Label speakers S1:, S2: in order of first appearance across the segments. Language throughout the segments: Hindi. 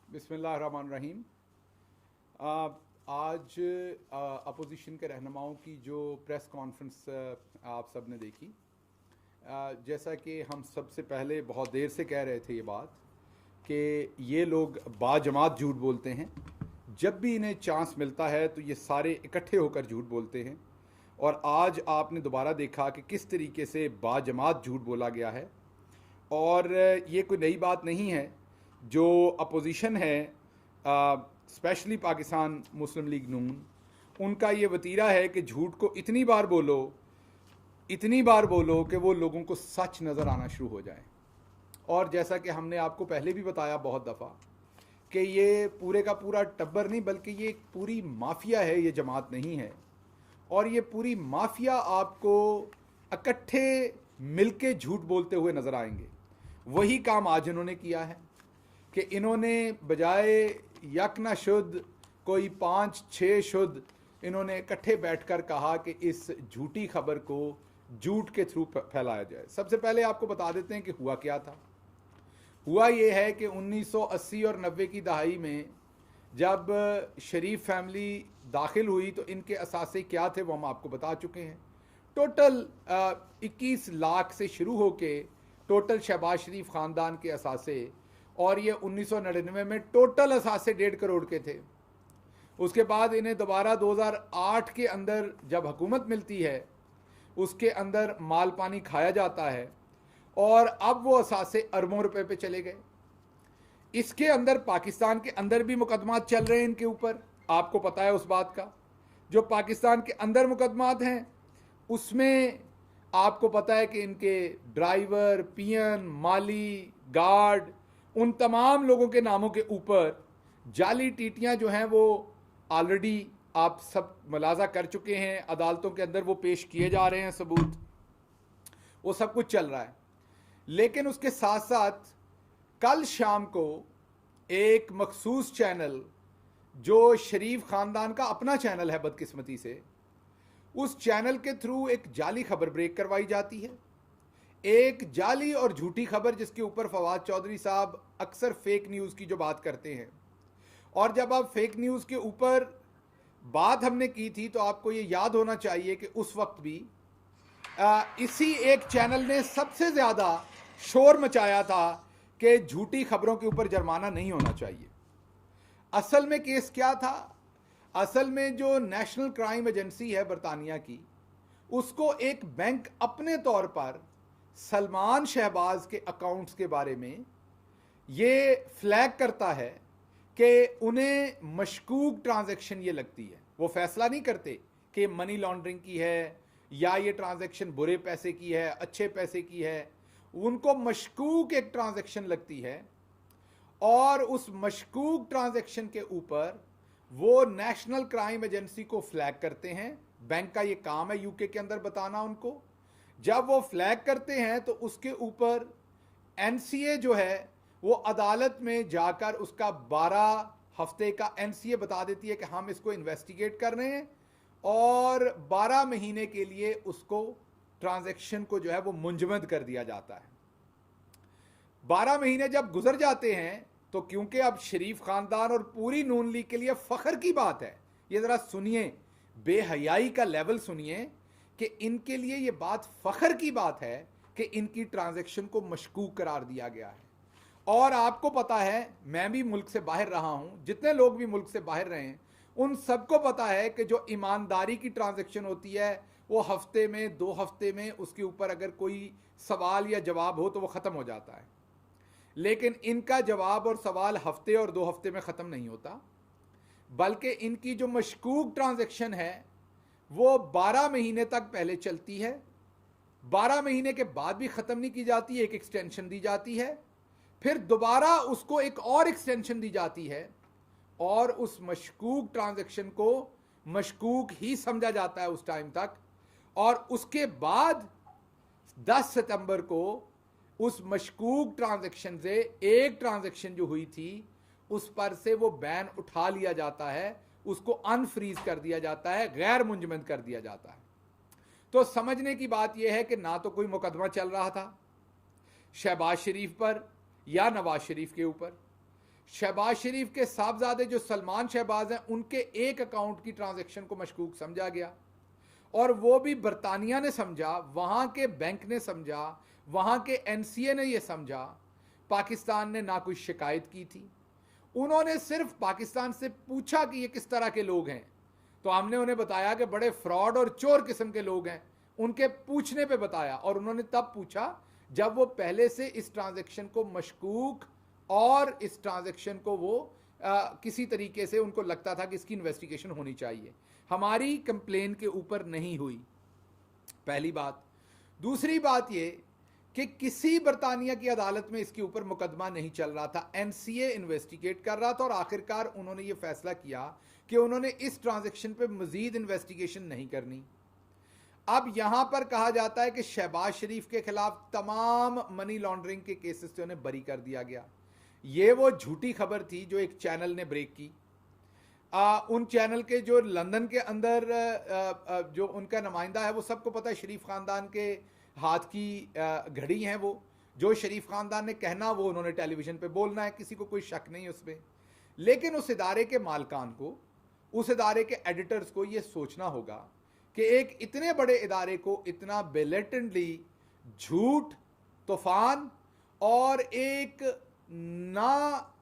S1: बिस्मिल्लाहिर्रहमानिर्रहीम। आज अपोजिशन के रहनुमाओं की जो प्रेस कॉन्फ्रेंस आप सब ने देखी, जैसा कि हम सबसे पहले बहुत देर से कह रहे थे ये बात कि ये लोग बाजमात झूठ बोलते हैं। जब भी इन्हें चांस मिलता है तो ये सारे इकट्ठे होकर झूठ बोलते हैं, और आज आपने दोबारा देखा कि किस तरीके से बाजमात झूठ बोला गया है। और ये कोई नई बात नहीं है। जो अपोजिशन है, स्पेशली पाकिस्तान मुस्लिम लीग नून, उनका ये वतीरा है कि झूठ को इतनी बार बोलो कि वो लोगों को सच नज़र आना शुरू हो जाए। और जैसा कि हमने आपको पहले भी बताया बहुत दफ़ा कि ये पूरे का पूरा टब्बर नहीं, बल्कि ये एक पूरी माफिया है, ये जमात नहीं है। और ये पूरी माफिया आपको इकट्ठे मिलके झूठ बोलते हुए नज़र आएंगे। वही काम आज इन्होंने किया है कि इन्होंने बजाय यक न शुद्ध कोई 5-6 शुद्ध इन्होंने इकट्ठे बैठकर कहा कि इस झूठी खबर को झूठ के थ्रू फैलाया जाए। सबसे पहले आपको बता देते हैं कि हुआ क्या था। हुआ ये है कि 1980 और 90 की दहाई में जब शरीफ फैमिली दाखिल हुई तो इनके असासे क्या थे वो हम आपको बता चुके हैं। टोटल 21 लाख से शुरू होके टोटल शहबाज शरीफ ख़ानदान के असासे, और ये 1999 में टोटल असासे 1.5 करोड़ के थे। उसके बाद इन्हें दोबारा 2008 के अंदर जब हुकूमत मिलती है, उसके अंदर माल पानी खाया जाता है, और अब वो असासे अरबों रुपए पे चले गए। इसके अंदर पाकिस्तान के अंदर भी मुकदमात चल रहे हैं इनके ऊपर, आपको पता है उस बात का। जो पाकिस्तान के अंदर मुकदमात हैं उसमें आपको पता है कि इनके ड्राइवर, पियन, माली, गार्ड, उन तमाम लोगों के नामों के ऊपर जाली टीटियां जो हैं वो ऑलरेडी आप सब मुलाजा कर चुके हैं। अदालतों के अंदर वो पेश किए जा रहे हैं सबूत, वो सब कुछ चल रहा है। लेकिन उसके साथ साथ कल शाम को एक मखसूस चैनल, जो शरीफ ख़ानदान का अपना चैनल है बदकिस्मती से, उस चैनल के थ्रू एक जाली खबर ब्रेक करवाई जाती है। एक जाली और झूठी खबर जिसके ऊपर फवाद चौधरी साहब अक्सर फेक न्यूज़ की जो बात करते हैं। और जब आप फेक न्यूज़ के ऊपर बात हमने की थी तो आपको ये याद होना चाहिए कि उस वक्त भी इसी एक चैनल ने सबसे ज़्यादा शोर मचाया था कि झूठी खबरों के ऊपर जुर्माना नहीं होना चाहिए। असल में केस क्या था? असल में जो नेशनल क्राइम एजेंसी है बरतानिया की, उसको एक बैंक अपने तौर पर सलमान शहबाज के अकाउंट्स के बारे में ये फ्लैग करता है कि उन्हें मशकूक ट्रांजैक्शन ये लगती है। वो फैसला नहीं करते कि मनी लॉन्ड्रिंग की है या ये ट्रांजैक्शन बुरे पैसे की है, अच्छे पैसे की है। उनको मशकूक एक ट्रांजैक्शन लगती है, और उस मशकूक ट्रांजैक्शन के ऊपर वो नेशनल क्राइम एजेंसी को फ्लैग करते हैं। बैंक का ये काम है यूके के अंदर बताना उनको। जब वो फ्लैग करते हैं तो उसके ऊपर एनसीए जो है वो अदालत में जाकर उसका 12 हफ्ते का एनसीए बता देती है कि हम इसको इन्वेस्टिगेट कर रहे हैं, और 12 महीने के लिए उसको ट्रांजैक्शन को जो है वो मुंजमद कर दिया जाता है। 12 महीने जब गुजर जाते हैं तो क्योंकि अब शरीफ खानदान और पूरी नून लीग के लिए फख्र की बात है, ये ज़रा सुनिए, बेहयाई का लेवल सुनिए कि इनके लिए ये बात फख्र की बात है कि इनकी ट्रांजैक्शन को मशकूक करार दिया गया है। और आपको पता है, मैं भी मुल्क से बाहर रहा हूं, जितने लोग भी मुल्क से बाहर रहे हैं उन सबको पता है कि जो ईमानदारी की ट्रांजैक्शन होती है वो हफ्ते में, 2 हफ्ते में उसके ऊपर अगर कोई सवाल या जवाब हो तो वो ख़त्म हो जाता है। लेकिन इनका जवाब और सवाल हफ्ते और 2 हफ्ते में ख़त्म नहीं होता, बल्कि इनकी जो मशकूक ट्रांजैक्शन है वो 12 महीने तक पहले चलती है, 12 महीने के बाद भी ख़त्म नहीं की जाती, एक एक्सटेंशन दी जाती है, फिर दोबारा उसको एक और एक्सटेंशन दी जाती है, और उस मशकूक ट्रांजैक्शन को मशकूक ही समझा जाता है उस टाइम तक। और उसके बाद 10 सितंबर को उस मशकूक ट्रांजैक्शन से एक ट्रांजैक्शन जो हुई थी उस पर से वो बैन उठा लिया जाता है, उसको अनफ्रीज कर दिया जाता है, गैर मुंजमद कर दिया जाता है। तो समझने की बात यह है कि ना तो कोई मुकदमा चल रहा था शहबाज शरीफ पर या नवाज शरीफ के ऊपर। शहबाज शरीफ के साहबजादे जो सलमान शहबाज हैं उनके एक अकाउंट की ट्रांजैक्शन को मशकूक समझा गया, और वो भी बरतानिया ने समझा, वहां के बैंक ने समझा, वहां के एनसीए ने यह समझा। पाकिस्तान ने ना कोई शिकायत की थी, उन्होंने सिर्फ पाकिस्तान से पूछा कि ये किस तरह के लोग हैं, तो हमने उन्हें बताया कि बड़े फ्रॉड और चोर किस्म के लोग हैं, उनके पूछने पे बताया। और उन्होंने तब पूछा जब वो पहले से इस ट्रांजैक्शन को मशकूक और इस ट्रांजैक्शन को वो किसी तरीके से उनको लगता था कि इसकी इन्वेस्टिगेशन होनी चाहिए। हमारी कंप्लेन के ऊपर नहीं हुई, पहली बात। दूसरी बात ये कि किसी बरतानिया की अदालत में इसके ऊपर मुकदमा नहीं चल रहा था, एनसीए इन्वेस्टिगेट कर रहा था, और आखिरकार उन्होंने ये फैसला किया कि उन्होंने इस ट्रांजैक्शन पे मजीद इन्वेस्टिगेशन नहीं करनी। अब यहां पर कहा जाता है कि शहबाज शरीफ के खिलाफ तमाम मनी लॉन्ड्रिंग के केसेस से उन्हें बरी कर दिया गया। ये वो झूठी खबर थी जो एक चैनल ने ब्रेक की। उन चैनल के जो लंदन के अंदर जो उनका नुमाइंदा है, वो सबको पता है शरीफ खानदान के हाथ की घड़ी हैं वो, जो शरीफ खानदान ने कहना वो उन्होंने टेलीविजन पे बोलना है, किसी को कोई शक नहीं उसमें। लेकिन उस इदारे के मालकान को, उस इदारे के एडिटर्स को ये सोचना होगा कि एक इतने बड़े इदारे को इतना बेलेटेंटली झूठ, तूफान और एक ना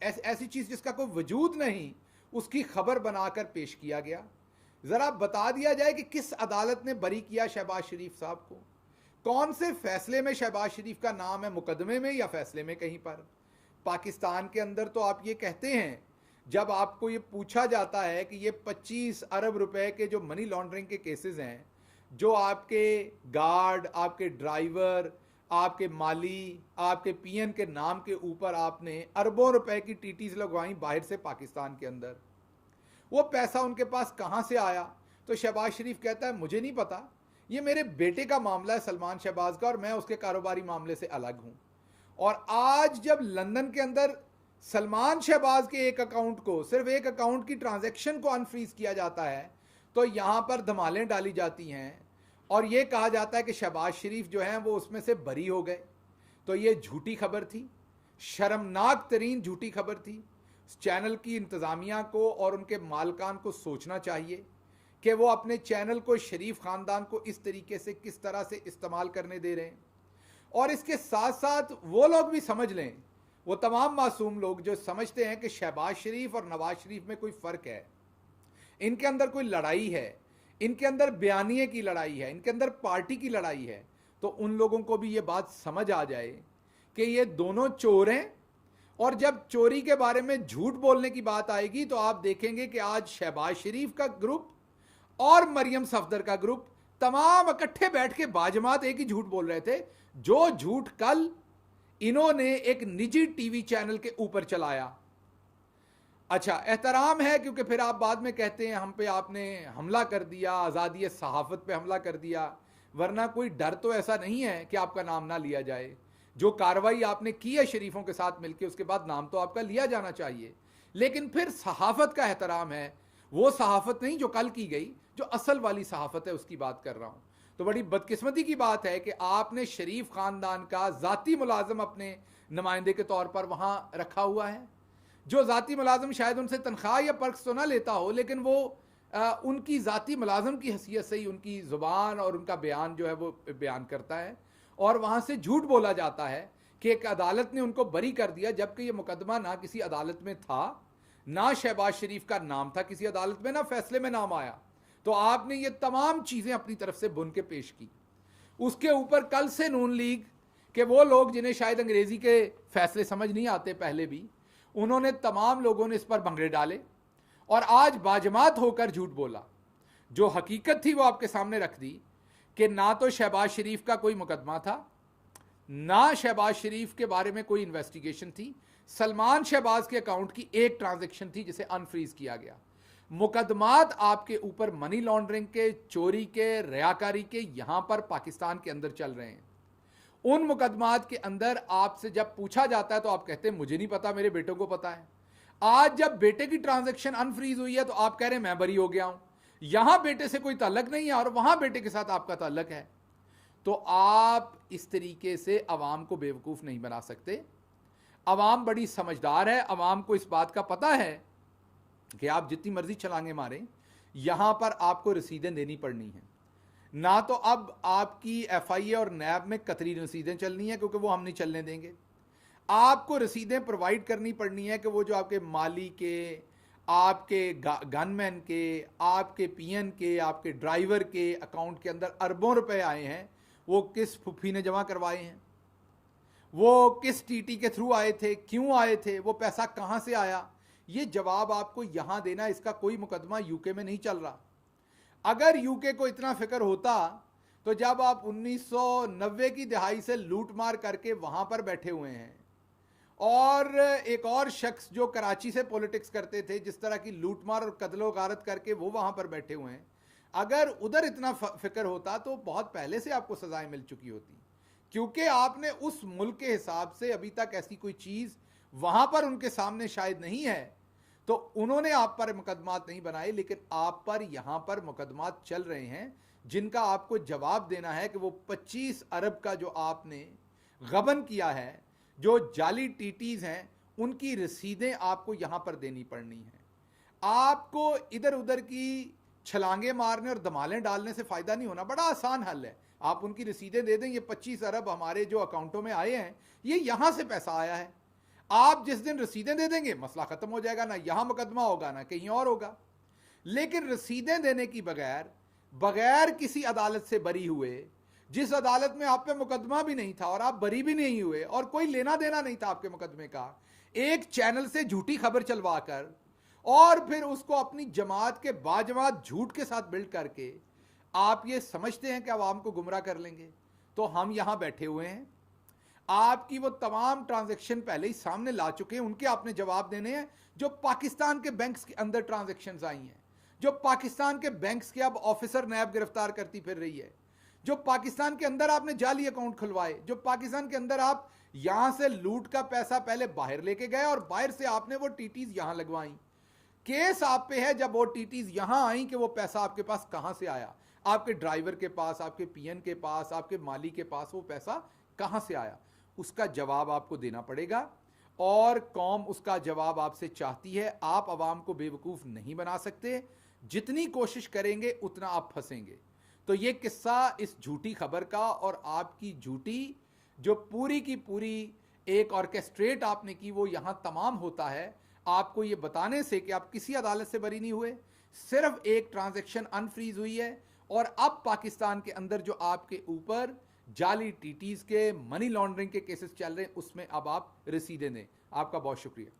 S1: ऐसी चीज जिसका कोई वजूद नहीं, उसकी खबर बनाकर पेश किया गया। जरा बता दिया जाए कि किस अदालत ने बरी किया शहबाज शरीफ साहब को, कौन से फैसले में शहबाज शरीफ का नाम है, मुकदमे में या फैसले में कहीं पर। पाकिस्तान के अंदर तो आप ये कहते हैं, जब आपको ये पूछा जाता है कि ये 25 अरब रुपए के जो मनी लॉन्ड्रिंग के केसेस हैं, जो आपके गार्ड, आपके ड्राइवर, आपके माली, आपके पीएन के नाम के ऊपर आपने अरबों रुपए की टीटीज लगवाई बाहर से पाकिस्तान के अंदर, वो पैसा उनके पास कहां से आया? तो शहबाज शरीफ कहता है मुझे नहीं पता, ये मेरे बेटे का मामला है सलमान शहबाज का, और मैं उसके कारोबारी मामले से अलग हूं। और आज जब लंदन के अंदर सलमान शहबाज के एक अकाउंट को, सिर्फ एक अकाउंट की ट्रांजैक्शन को अनफ्रीज किया जाता है, तो यहां पर धमालें डाली जाती हैं और यह कहा जाता है कि शहबाज शरीफ जो हैं वो उसमें से बरी हो गए। तो यह झूठी खबर थी, शर्मनाक तरीन झूठी खबर थी। चैनल की इंतज़ामिया को और उनके मालकान को सोचना चाहिए कि वो अपने चैनल को, शरीफ ख़ानदान को इस तरीके से किस तरह से इस्तेमाल करने दे रहे हैं। और इसके साथ साथ वो लोग भी समझ लें, वो तमाम मासूम लोग जो समझते हैं कि शहबाज शरीफ और नवाज शरीफ में कोई फ़र्क है, इनके अंदर कोई लड़ाई है, इनके अंदर बयानिए की लड़ाई है, इनके अंदर पार्टी की लड़ाई है, तो उन लोगों को भी ये बात समझ आ जाए कि ये दोनों चोर हैं। और जब चोरी के बारे में झूठ बोलने की बात आएगी तो आप देखेंगे कि आज शहबाज शरीफ का ग्रुप और मरियम सफदर का ग्रुप तमाम इकट्ठे बैठ के बाजमात एक ही झूठ बोल रहे थे, जो झूठ कल इन्होंने एक निजी टीवी चैनल के ऊपर चलाया। अच्छा, एहतराम है क्योंकि फिर आप बाद में कहते हैं हम पे आपने हमला कर दिया, आज़ादी सहाफ़त पे हमला कर दिया, वरना कोई डर तो ऐसा नहीं है कि आपका नाम ना लिया जाए। जो कार्रवाई आपने की है शरीफों के साथ मिलकर, उसके बाद नाम तो आपका लिया जाना चाहिए, लेकिन फिर सहाफ़त का एहतराम है, वो सहाफ़त नहीं जो कल की गई, जो असल वाली सहाफ़त है उसकी बात कर रहा हूँ। तो बड़ी बदकिस्मती की बात है कि आपने शरीफ ख़ानदान का ज़ाती मुलाजम अपने नुमाइंदे के तौर पर वहाँ रखा हुआ है, जो ज़ाती मुलाजम शायद उनसे तनख्वाह या पर्क्स तो ना लेता हो, लेकिन वो उनकी ज़ाती मुलाजम की हैसियत से ही उनकी ज़ुबान और उनका बयान जो है वो बयान करता है, और वहाँ से झूठ बोला जाता है कि एक अदालत ने उनको बरी कर दिया, जबकि ये मुकदमा ना किसी अदालत में था, ना शहबाज शरीफ का नाम था किसी अदालत में, ना फैसले में नाम आया। तो आपने ये तमाम चीज़ें अपनी तरफ से बुन के पेश की। उसके ऊपर कल से नून लीग के वो लोग जिन्हें शायद अंग्रेज़ी के फैसले समझ नहीं आते, पहले भी उन्होंने, तमाम लोगों ने इस पर भंगड़े डाले और आज बाजमात होकर झूठ बोला। जो हकीकत थी वो आपके सामने रख दी कि ना तो शहबाज शरीफ का कोई मुकदमा था, ना शहबाज शरीफ के बारे में कोई इन्वेस्टिगेशन थी। सलमान शहबाज के अकाउंट की एक ट्रांजैक्शन थी जिसे अनफ्रीज किया गया। मुकदमात आपके ऊपर मनी लॉन्ड्रिंग के, चोरी के, रियाकारी के यहां पर पाकिस्तान के अंदर चल रहे हैं। उन मुकदमात के अंदर आपसे जब पूछा जाता है तो आप कहते हैं मुझे नहीं पता, मेरे बेटों को पता है। आज जब बेटे की ट्रांजैक्शन अनफ्रीज हुई है तो आप कह रहे हैं मैं बरी हो गया हूं, यहां बेटे से कोई ताल्लुक नहीं है और वहां बेटे के साथ आपका ताल्लुक है। तो आप इस तरीके से अवाम को बेवकूफ़ नहीं बना सकते। अवाम बड़ी समझदार है, अवाम को इस बात का पता है कि आप जितनी मर्जी छलांगे मारें, यहां पर आपको रसीदें देनी पड़नी है। ना तो अब आपकी एफआईए और नैब में कतरी रसीदें चलनी है, क्योंकि वो हम नहीं चलने देंगे। आपको रसीदें प्रोवाइड करनी पड़नी है कि वो जो आपके माली के, आपके गनमैन के, आपके पीएन के, आपके ड्राइवर के अकाउंट के अंदर अरबों रुपए आए हैं, वो किस फुफी ने जमा करवाए हैं, वो किस टीटी के थ्रू आए थे, क्यों आए थे, वो पैसा कहां से आया, ये जवाब आपको यहां देना। इसका कोई मुकदमा यूके में नहीं चल रहा। अगर यूके को इतना फिक्र होता तो जब आप 1990 की दिहाई से लूट मार करके वहां पर बैठे हुए हैं, और एक और शख्स जो कराची से पॉलिटिक्स करते थे, जिस तरह की लूटमार और कत्लो गारत करके वो वहां पर बैठे हुए हैं, अगर उधर इतना फिक्र होता तो बहुत पहले से आपको सजाएं मिल चुकी होती, क्योंकि आपने उस मुल्क के हिसाब से अभी तक ऐसी कोई चीज वहां पर उनके सामने शायद नहीं है, तो उन्होंने आप पर मुकदमात नहीं बनाए। लेकिन आप पर यहां पर मुकदमात चल रहे हैं, जिनका आपको जवाब देना है कि वो 25 अरब का जो आपने गबन किया है, जो जाली टीटीज हैं, उनकी रसीदें आपको यहां पर देनी पड़नी है। आपको इधर उधर की छलांगे मारने और दमालें डालने से फायदा नहीं होना। बड़ा आसान हल है, आप उनकी रसीदें दे दें, ये 25 अरब हमारे जो अकाउंटों में आए हैं, ये यहां से पैसा आया है। आप जिस दिन रसीदें दे देंगे, मसला खत्म हो जाएगा, ना यहां मुकदमा होगा ना कहीं और होगा। लेकिन रसीदें देने की बगैर किसी अदालत से बरी हुए, जिस अदालत में आप पे मुकदमा भी नहीं था और आप बरी भी नहीं हुए और कोई लेना देना नहीं था आपके मुकदमे का, एक चैनल से झूठी खबर चलवाकर और फिर उसको अपनी जमात के बाजमात झूठ के साथ बिल्ड करके आप ये समझते हैं कि आवाम को गुमराह कर लेंगे। तो हम यहां बैठे हुए हैं, आपकी वो तमाम ट्रांजैक्शन पहले ही सामने ला चुके हैं, उनके आपने जवाब देने हैं। जो पाकिस्तान के बैंक्स के अंदर ट्रांजैक्शंस आई हैं, जो पाकिस्तान के बैंक्स के अब ऑफिसर नैब गिरफ्तार करती फिर रही है, जो पाकिस्तान के अंदर आपने जाली अकाउंट खुलवाए, जो पाकिस्तान के अंदर आप यहां से लूट का पैसा पहले बाहर लेके गए और बाहर से आपने वो टीटीज यहां लगवाई। केस आप पे है जब वो टीटीज यहां आई कि वो पैसा आपके पास कहां से आया, आपके ड्राइवर के पास, आपके पीएन के पास, आपके माली के पास वो पैसा कहां से आया, उसका जवाब आपको देना पड़ेगा। और कौम उसका जवाब आपसे चाहती है। आप आवाम को बेवकूफ नहीं बना सकते, जितनी कोशिश करेंगे उतना आप फंसेंगे। तो ये किस्सा इस झूठी खबर का और आपकी झूठी जो पूरी की पूरी एक ऑर्केस्ट्रेट आपने की, वो यहां तमाम होता है आपको ये बताने से कि आप किसी अदालत से बरी नहीं हुए, सिर्फ एक ट्रांजैक्शन अनफ्रीज हुई है। और अब पाकिस्तान के अंदर जो आपके ऊपर जाली टीटीज के, मनी लॉन्ड्रिंग के केसेस चल रहे हैं, उसमें अब आप रसीदें दें। आपका बहुत शुक्रिया।